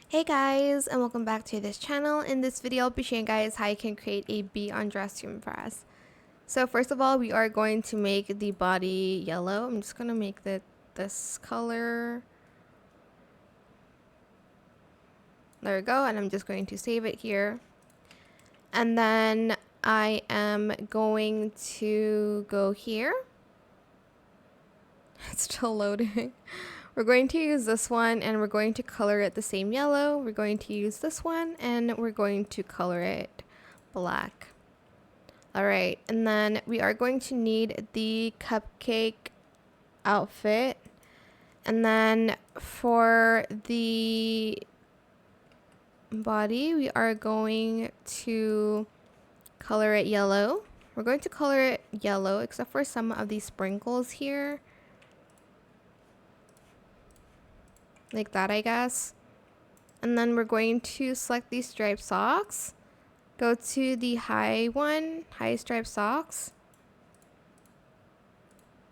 Hey guys, and welcome back to this channel. In this video, I'll be showing you guys how you can create a bee undress human for us. So first of all, we are going to make the body yellow. I'm just going to make this color. There we go, and I'm just going to save it here. And then I am going to go here. It's still loading. We're going to use this one and we're going to color it the same yellow. We're going to use this one and we're going to color it black. Alright, and then we are going to need the cupcake outfit. And then for the body, we are going to color it yellow. We're going to color it yellow except for some of these sprinkles here. Like that, I guess. And then we're going to select these striped socks. Go to the high striped socks.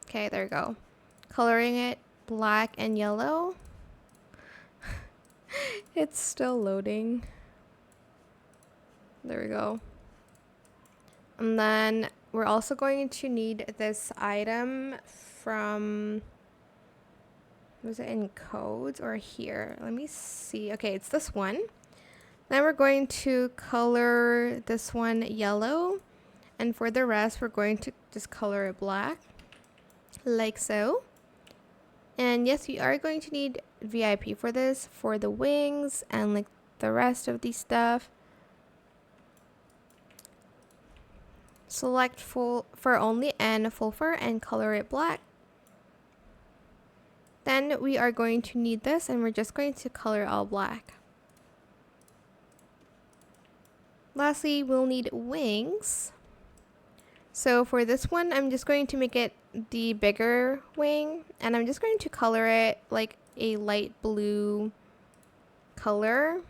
Okay, there we go. Coloring it black and yellow. It's still loading. There we go. And then we're also going to need this item from... Was it in codes or here? Let me see. Okay, it's this one. Then we're going to color this one yellow. And for the rest, we're going to just color it black. Like so. And yes, we are going to need VIP for this. For the wings and like the rest of the stuff. Select full fur only and full fur and color it black. Then we are going to need this and we're just going to color all black. Lastly, we'll need wings. So for this one, I'm just going to make it the bigger wing and I'm just going to color it like a light blue color.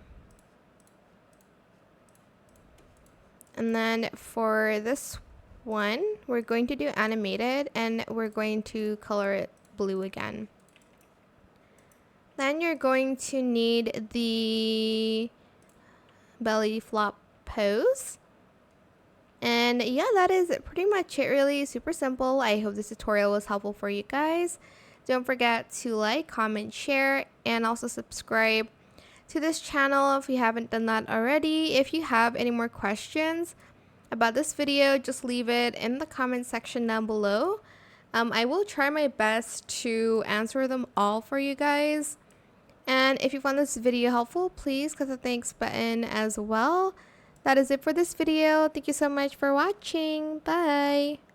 And then for this one, we're going to do animated and we're going to color it blue again. Then you're going to need the belly flop pose. And yeah, that is pretty much it, really. Super simple. I hope this tutorial was helpful for you guys. Don't forget to like, comment, share, and also subscribe to this channel if you haven't done that already. If you have any more questions about this video, just leave it in the comment section down below. I will try my best to answer them all for you guys. And if you found this video helpful, please click the thanks button as well. That is it for this video. Thank you so much for watching. Bye!